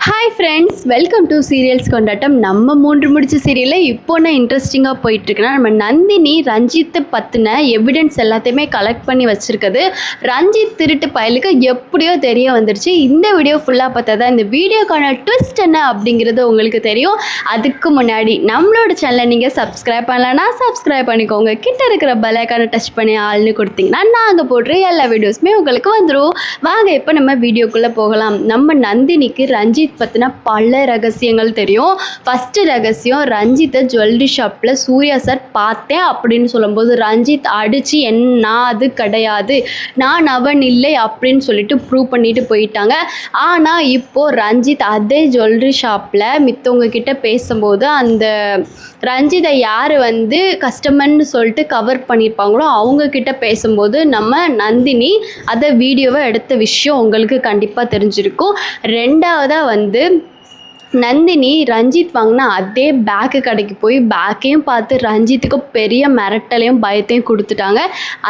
Hi friends, welcome to serials கொண்டாட்டம். நம்ம 3 முடிச்ச சீரியலில் இப்போ நான் இன்ட்ரெஸ்டிங்காக போயிட்டுருக்குன்னா, நம்ம நந்தினி ரஞ்சித்தை பற்றின எவிடன்ஸ் எல்லாத்தையுமே கலெக்ட் பண்ணி வச்சுருக்குது. ரஞ்சித் திருட்டு பயலுக்கு எப்படியோ தெரிய வந்துடுச்சு. இந்த வீடியோ ஃபுல்லாக பார்த்தா தான் இந்த வீடியோக்கான ட்விஸ்ட் என்ன அப்படிங்கிறது உங்களுக்கு தெரியும். அதுக்கு முன்னாடி நம்மளோட சேனலை நீங்கள் சப்ஸ்கிரைப் பண்ணலன்னா சப்ஸ்கிரைப் பண்ணிக்கோங்க. கிட்ட இருக்கிற பெல்லைக்கான டச் பண்ணி ஆள்னு கொடுத்தீங்கன்னா நாங்கள் போடுற எல்லா வீடியோஸுமே உங்களுக்கு வந்துடும். வாங்க இப்போ நம்ம வீடியோக்குள்ளே போகலாம். நம்ம நந்தினிக்கு ரஞ்சித் பற்றின பல ரகசியங்கள் தெரியும். ஃபஸ்ட்டு ரகசியம், ரஞ்சித்தை ஜுவல்லரி ஷாப்பில் சூர்யா சார் பார்த்தேன் அப்படின்னு சொல்லும்போது ரஞ்சித் அடித்து நான் அது கிடையாது, நான் அவன் இல்லை அப்படின்னு சொல்லிட்டு ப்ரூவ் பண்ணிட்டு போயிட்டாங்க. ஆனால் இப்போது ரஞ்சித் அதே ஜுவல்லரி ஷாப்பில் மித்தவங்க கிட்ட பேசும்போது அந்த ரஞ்சித்தை யார் கஸ்டமர்னு சொல்லிட்டு கவர் பண்ணியிருப்பாங்களோ அவங்கக்கிட்ட பேசும்போது நம்ம நந்தினி அதை வீடியோவை எடுத்த விஷயம் உங்களுக்கு கண்டிப்பாக தெரிஞ்சிருக்கும். ரெண்டாவதாக நந்தினி ரஞ்சித் வாங்கினா அதே பேக்கு கடைக்கு போய் பேக்கையும் பார்த்து ரஞ்சித்துக்கு பெரிய மிரட்டலையும் பயத்தையும் கொடுத்துட்டாங்க.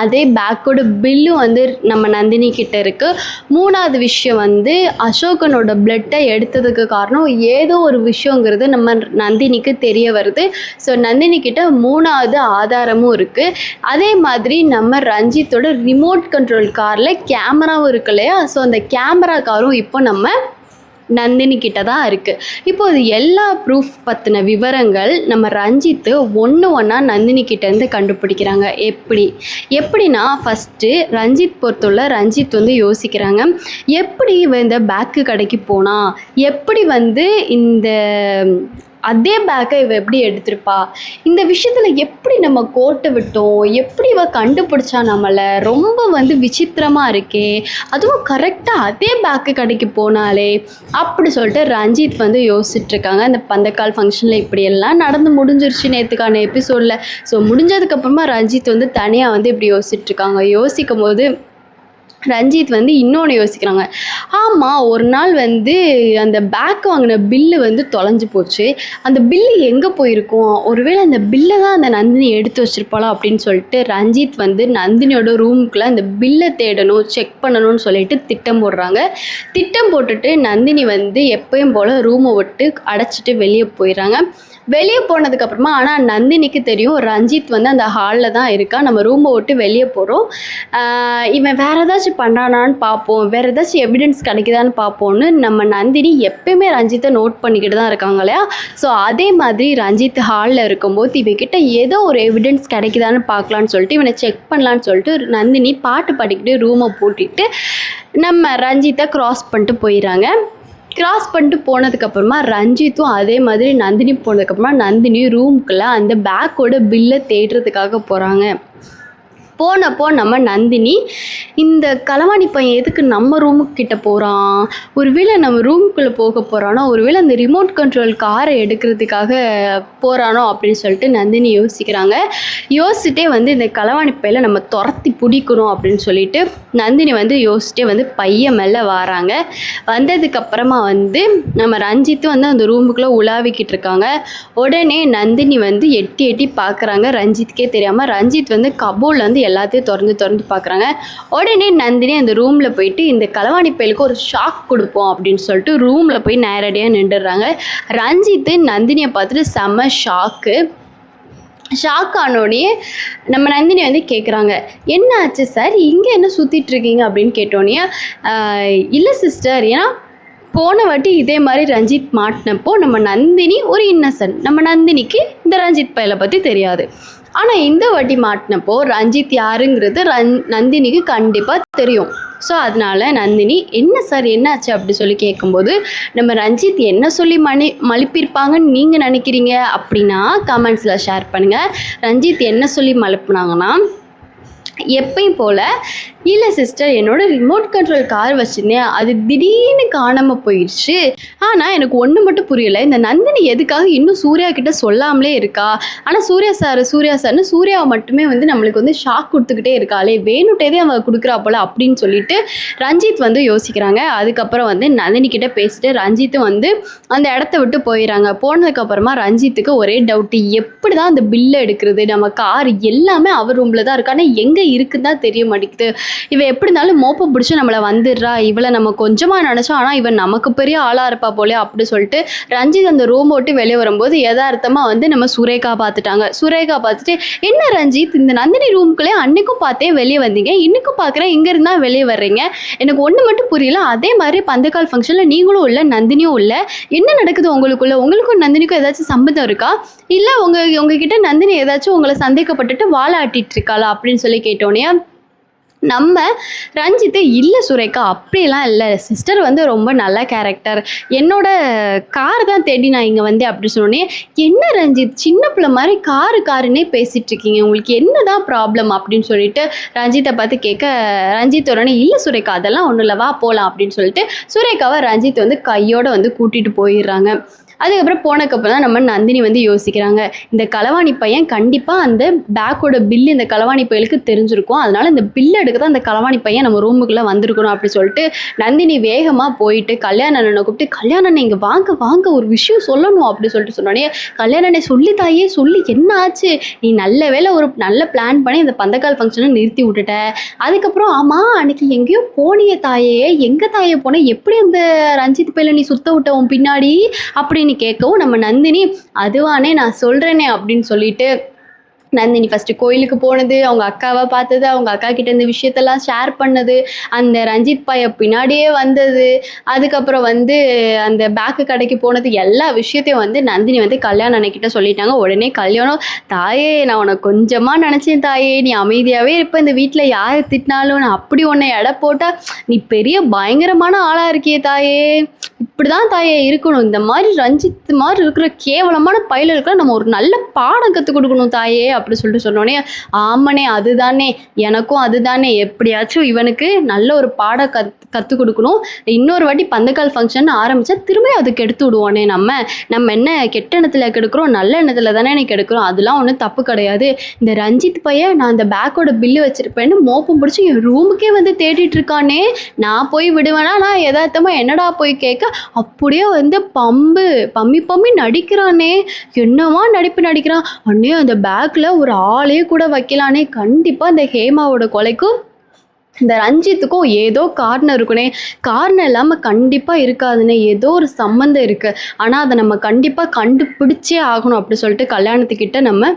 அதே பேக்கோட பில்லும் நம்ம நந்தினி கிட்ட இருக்குது. மூணாவது விஷயம் அசோகனோட பிளட்டை எடுத்ததுக்கு காரணம் ஏதோ ஒரு விஷயங்கிறது நம்ம நந்தினிக்கு தெரிய வருது. ஸோ நந்தினி கிட்ட மூணாவது ஆதாரமும் இருக்குது. அதே மாதிரி நம்ம ரஞ்சித்தோட ரிமோட் கண்ட்ரோல் காரில் கேமராவும் இருக்கு இல்லையா? ஸோ அந்த கேமரா காரும் இப்போ நம்ம நந்தினி கிட்ட தான் இருக்குது. இப்போது எல்லா ப்ரூஃப் பற்றின விவரங்கள் நம்ம ரஞ்சித்து ஒன்றா நந்தினி கிட்டேருந்து கண்டுபிடிக்கிறாங்க. எப்படின்னா ஃபஸ்ட்டு ரஞ்சித் பொறுத்துள்ள ரஞ்சித் யோசிக்கிறாங்க, எப்படி இந்த பேக்கு கடைக்கு போனால், எப்படி இந்த அதே பேக்கை எப்படி எடுத்திருப்பா, இந்த விஷயத்தில் எப்படி நம்ம கோட்டை விட்டோம், எப்படி கண்டுபிடிச்சா நம்மளை, ரொம்ப விசித்திரமாக இருக்கே, அதுவும் கரெக்டாக அதே பேக்கு கடைக்கு போனாலே அப்படி சொல்லிட்டு ரஞ்சித் யோசிச்சுட்ருக்காங்க. அந்த பந்தக்கால் ஃபங்க்ஷனில் இப்படியெல்லாம் நடந்து முடிஞ்சிருச்சு நேற்றுக்கான எபிசோடில். ஸோ முடிஞ்சதுக்கப்புறமா ரஞ்சித் தனியாக இப்படி யோசிச்சுட்ருக்காங்க. யோசிக்கும் போது ரஞ்சித் இன்னொன்று யோசிக்கிறாங்க. ஆமாம், ஒரு நாள் அந்த பேக் வாங்கின பில்லு தொலைஞ்சு போச்சு. அந்த பில்லு எங்கே போயிருக்கும், ஒருவேளை அந்த பில்லை தான் அந்த நந்தினி எடுத்து வச்சுருப்பாளா அப்படின்னு சொல்லிட்டு ரஞ்சித் நந்தினியோட ரூமுக்குள்ளே அந்த பில்லை தேடணும், செக் பண்ணணும்னு சொல்லிட்டு திட்டம் போடுறாங்க. திட்டம் போட்டுட்டு நந்தினி எப்பயும் போல் ரூமை விட்டு அடைச்சிட்டு வெளியே போயிடுறாங்க. வெளியே போனதுக்கப்புறமா ஆனால் நந்தினிக்கு தெரியும் ரஞ்சித் அந்த ஹாலில் தான் இருக்கா. நம்ம ரூமை விட்டு வெளியே போகிறோம், இவன் வேறு ஏதாச்சும் பண்ணுறானான்னு பார்ப்போம், வேறு ஏதாச்சும் எவிடன்ஸ் கிடைக்குதான்னு பார்ப்போம்னு நம்ம நந்தினி எப்பயுமே ரஞ்சித்தை நோட் பண்ணிக்கிட்டு தான் இருக்காங்க இல்லையா? ஸோ அதே மாதிரி ரஞ்சித் ஹாலில் இருக்கும்போது இவன்கிட்ட ஏதோ ஒரு எவிடன்ஸ் கிடைக்குதான்னு பார்க்கலான்னு சொல்லிட்டு இவனை செக் பண்ணலான்னு சொல்லிட்டு நந்தினி பாட்டு பாடிக்கிட்டு ரூமை பூட்டிட்டு நம்ம ரஞ்சித்தை க்ராஸ் பண்ணிட்டு போயிடறாங்க. கிராஸ் பண்ணிட்டு போனதுக்கப்புறமா ரஞ்சித்தும் அதே மாதிரி நந்தினி போனதுக்கப்புறமா நந்தினி ரூமுக்குள்ளே அந்த பேக்கோட பில்லை தேடுறதுக்காக போகிறாங்க. போனப்போ நம்ம நந்தினி இந்த களவாணி பையன் எதுக்கு நம்ம ரூமுக்கிட்ட போகிறான், ஒருவேளை நம்ம ரூமுக்குள்ளே போக போகிறானோ, ஒருவேளை அந்த ரிமோட் கண்ட்ரோல் காரை எடுக்கிறதுக்காக போகிறானோ அப்படின்னு சொல்லிட்டு நந்தினி யோசிக்கிறாங்க. யோசிச்சுட்டே இந்த களவாணி பையில நம்ம துரத்தி பிடிக்கணும் அப்படின்னு சொல்லிட்டு நந்தினி யோசிச்சுட்டே பையன் மேலே வராங்க. வந்ததுக்கப்புறமா நம்ம ரஞ்சித்து அந்த ரூமுக்குள்ளே உலாவிக்கிட்டு இருக்காங்க. உடனே நந்தினி எட்டி எட்டி பார்க்குறாங்க. ரஞ்சித்துக்கே தெரியாமல் ரஞ்சித் கபோர்டில் எல்லாத்தையும் திறந்து பார்க்குறாங்க. உடனே நந்தினி அந்த ரூமில் போயிட்டு இந்த களவாணி பயலுக்கு ஒரு ஷாக் கொடுப்போம் அப்படின்னு சொல்லிட்டு ரூமில் போய் நேரடியாக நின்றுடுறாங்க. ரஞ்சித்து நந்தினியை பார்த்துட்டு செம்ம ஷாக் ஆனோடனே நம்ம நந்தினி கேட்குறாங்க, என்ன ஆச்சு சார், இங்கே என்ன சுற்றிட்டு இருக்கீங்க அப்படின்னு கேட்டோன்னே, இல்லை சிஸ்டர், ஏன்னா போன வாட்டி இதே மாதிரி ரஞ்சித் மாட்டினப்போ நம்ம நந்தினி ஒரு இன்னசென்ட், நம்ம நந்தினிக்கு இந்த ரஞ்சித் பயலை பற்றி தெரியாது. ஆனால் இந்த வாட்டி மாட்டினப்போ ரஞ்சித் யாருங்கிறது நந்தினிக்கு கண்டிப்பாக தெரியும். ஸோ அதனால் நந்தினி, என்ன சார் என்னாச்சு அப்படி சொல்லி கேட்கும்போது, நம்ம ரஞ்சித் என்ன சொல்லி மழுப்பியிருப்பாங்கன்னு நீங்கள் நினைக்கிறீங்க அப்படின்னா கமெண்ட்ஸில் ஷேர் பண்ணுங்கள். ரஞ்சித் என்ன சொல்லி மழுப்புனாங்கன்னா, எப்பயும் போல், இல்லை சிஸ்டர், என்னோட ரிமோட் கண்ட்ரோல் கார் வச்சுருந்தேன், அது திடீர்னு காணாமல் போயிடுச்சு. ஆனால் எனக்கு ஒன்று மட்டும் புரியலை, இந்த நந்தினி எதுக்காக இன்னும் சூர்யா கிட்ட சொல்லாமலே இருக்கா, ஆனால் சூர்யா சார்னு சூர்யாவை மட்டுமே நம்மளுக்கு ஷாக் கொடுத்துக்கிட்டே இருக்காளே, வேணுட்டேதே அவன் கொடுக்குறா போல் அப்படின்னு சொல்லிட்டு ரஞ்சித் யோசிக்கிறாங்க. அதுக்கப்புறம் நந்தினி கிட்ட பேசிட்டு ரஞ்சித்தும் அந்த இடத்த விட்டு போயிடறாங்க. போனதுக்கப்புறமா ரஞ்சித்துக்கு ஒரே டவுட்டு, எப்படி தான் அந்த பில்லை எடுக்கிறது, நம்ம கார் எல்லாமே அவர் ரூமில் தான் இருக்கு, ஆனால் எங்கே இருக்குன்னு தான் தெரிய மாட்டேங்குது. இவ எப்படி இருந்தாலும் மோப்பம் பிடிச்சி நம்மளை வந்துடுறா, இவளை நம்ம கொஞ்சமாக நினச்சோம், ஆனால் இவன் நமக்கு பெரிய ஆளாக இருப்பா போலே அப்படி சொல்லிட்டு ரஞ்சித் அந்த ரூம் விட்டு வெளியே வரும்போது யதார்த்தமாக வந்து நம்ம சுரேகா பார்த்துட்டாங்க. சுரேகா பார்த்துட்டு, என்ன ரஞ்சித், இந்த நந்தினி ரூமுக்குள்ளே அன்னைக்கும் பார்த்தே வெளியே வந்தீங்க, இன்னைக்கும் பார்க்குறேன் இங்கே இருந்தால் வெளியே வர்றீங்க, எனக்கு ஒன்று மட்டும் புரியல. அதே மாதிரி பந்தக்கால் ஃபங்க்ஷனில் நீங்களும் இல்லை நந்தினியும் இல்லை, என்ன நடக்குது உங்களுக்குள்ள? உங்களுக்கும் நந்தினிக்கும் ஏதாச்சும் சம்மந்தம் இருக்கா, இல்லை உங்ககிட்ட நந்தினி ஏதாச்சும் உங்களை சந்தேகப்பட்டுட்டு வாழாட்டிட்டு இருக்காளா அப்படின்னு சொல்லி கேட்டோன்னே நம்ம ரஞ்சித்து, இல்லை சுரேகா அப்படியெல்லாம் இல்லை, சிஸ்டர் வந்து ரொம்ப நல்ல கேரக்டர், என்னோட கார் தான் தேடி நான் இங்கே வந்தேன் அப்படி சொன்னோன்னே, என்ன ரஞ்சித் சின்ன பிள்ளை மாதிரி காருன்னே பேசிகிட்டு இருக்கீங்க, உங்களுக்கு என்னதான் ப்ராப்ளம் அப்படின்னு சொல்லிட்டு ரஞ்சித்தை பார்த்து கேட்க, ரஞ்சித் உடனே, இல்லை சுரேகா அதெல்லாம் ஒன்றும் இல்லை, வா போகலாம் அப்படின்னு சொல்லிட்டு சுரேகாவை ரஞ்சித் வந்து கையோடு வந்து கூட்டிகிட்டு போயிடுறாங்க. அதுக்கப்புறம் போனதுக்கப்புறம் தான் நம்ம நந்தினி வந்து யோசிக்கிறாங்க, இந்த களவாணி பையன் கண்டிப்பாக அந்த பேக்கோட பில்லு இந்த களவாணி பையலுக்கு தெரிஞ்சிருக்கும், அதனால இந்த பில்லு எடுக்க தான் அந்த களவாணி பையன் நம்ம ரூமுக்குள்ளே வந்திருக்கணும் அப்படி சொல்லிட்டு நந்தினி வேகமாக போயிட்டு கல்யாணனை கூப்பிட்டு, கல்யாணனை இங்கே வாங்க ஒரு விஷயம் சொல்லணும் அப்படி சொல்லிட்டு சொன்னோடனே, கல்யாணனை சொல்லி தாயே சொல்லி, என்ன ஆச்சு, நீ நல்ல வேலை ஒரு நல்ல பிளான் பண்ணி இந்த பந்தக்கால் ஃபங்க்ஷனை நிறுத்தி விட்டுட்ட, அதுக்கப்புறம் ஆமாம் அன்னைக்கு எங்கேயோ போனிய தாயே, எங்கே தாயே போன, எப்படி அந்த ரஞ்சித் பையில நீ சுத்த விட்ட உன் பின்னாடி அப்படின்னு கேட்கவும் நம்ம நந்தினி, அதுவானே நான் சொல்கிறேனே அப்படின்னு சொல்லிட்டு நந்தினி ஃபஸ்ட்டு கோயிலுக்கு போனது, அவங்க அக்காவை பார்த்தது, அவங்க அக்கா கிட்ட இந்த விஷயத்தெல்லாம் ஷேர் பண்ணது, அந்த ரஞ்சித் பைய பின்னாடியே வந்தது, அதுக்கப்புறம் வந்து அந்த பேக்கு கடைக்கு போனது, எல்லா விஷயத்தையும் வந்து நந்தினி வந்து கல்யாணம் அன்னைக்கிட்ட சொல்லிட்டாங்க. உடனே கல்யாணம், தாயே நான் உனக்கு கொஞ்சமாக நினச்சேன் தாயே, நீ அமைதியாகவே இருப்ப, இந்த வீட்டில் யார் திட்டினாலும் நான் அப்படி உன்னை எடை போட்டால் நீ பெரிய பயங்கரமான ஆளாக இருக்கியே தாயே, இப்படி தான் தாயே இருக்கணும், இந்த மாதிரி ரஞ்சித் மாதிரி இருக்கிற கேவலமான பையில இருக்கிற நம்ம ஒரு நல்ல பாடம் கற்றுக் கொடுக்கணும் தாயே அப்படி சொல்லிட்டு சொன்னோடனே, ஆமனே அதுதானே, எனக்கும் அதுதானே, எப்படியாச்சும் இவனுக்கு நல்ல ஒரு பாடம் கற்றுக் கொடுக்கணும், இன்னொரு வாட்டி பந்தக்கால் ஃபங்க்ஷன் ஆரம்பித்தா திரும்ப அதுக்கு எடுத்து விடுவோனே, நம்ம என்ன கெட்ட எண்ணத்தில் கெடுக்கிறோம், நல்ல எண்ணத்தில் தானே எனக்கு எடுக்கிறோம், அதெல்லாம் ஒன்றும் தப்பு கிடையாது. இந்த ரஞ்சித் பையன் நான் அந்த பேக்கோட பில்லு வச்சுருப்பேன்னு மோப்பம் பிடிச்சி என் ரூமுக்கே வந்து தேடிட்டு இருக்கானே, நான் போய் விடுவேனா, நான் யதார்த்தமாக என்னடா போய் கேட்க அப்படியே வந்து பம்மி நடிக்கிறானே, என்னவா நடிக்கிறான் அண்ணே, அந்த பேக்கில் ஒரு ஆளே கூட வைக்கலானே, கண்டிப்பாக இந்த ஹேமாவோட கொலைக்கும் இந்த ரஞ்சித்துக்கும் ஏதோ காரணம் இருக்குனே, காரணம் இல்லாமல் கண்டிப்பாக இருக்காதுன்னே, ஏதோ ஒரு சம்மந்தம் இருக்குது, ஆனால் அதை நம்ம கண்டிப்பாக கண்டுபிடிச்சே ஆகணும் அப்படி சொல்லிட்டு கல்யாணத்துக்கிட்ட நம்ம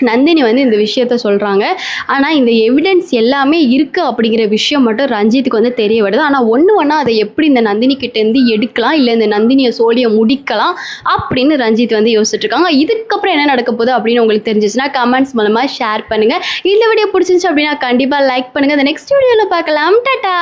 நந்தினி வந்து இந்த விஷயத்த சொல்கிறாங்க. ஆனால் இந்த எவிடன்ஸ் எல்லாமே இருக்குது அப்படிங்கிற விஷயம் மட்டும் ரஞ்சித்துக்கு வந்து தெரிய வருது. ஆனால் ஒன்று அதை எப்படி இந்த நந்தினி கிட்டேருந்து எடுக்கலாம், இல்லை இந்த நந்தினியை சோழியை முடிக்கலாம் அப்படின்னு ரஞ்சித் வந்து யோசிச்சுட்ருக்காங்க. இதுக்கப்புறம் என்ன நடக்க போகுது அப்படின்னு உங்களுக்கு தெரிஞ்சிச்சுன்னா கமெண்ட்ஸ் மூலமாக ஷேர் பண்ணுங்கள். இந்த வீடியோ பிடிச்சிருந்துச்சு அப்படின்னா கண்டிப்பாக லைக் பண்ணுங்கள். இந்த நெக்ஸ்ட் வீடியோவில் பார்க்கலாம். டாடா.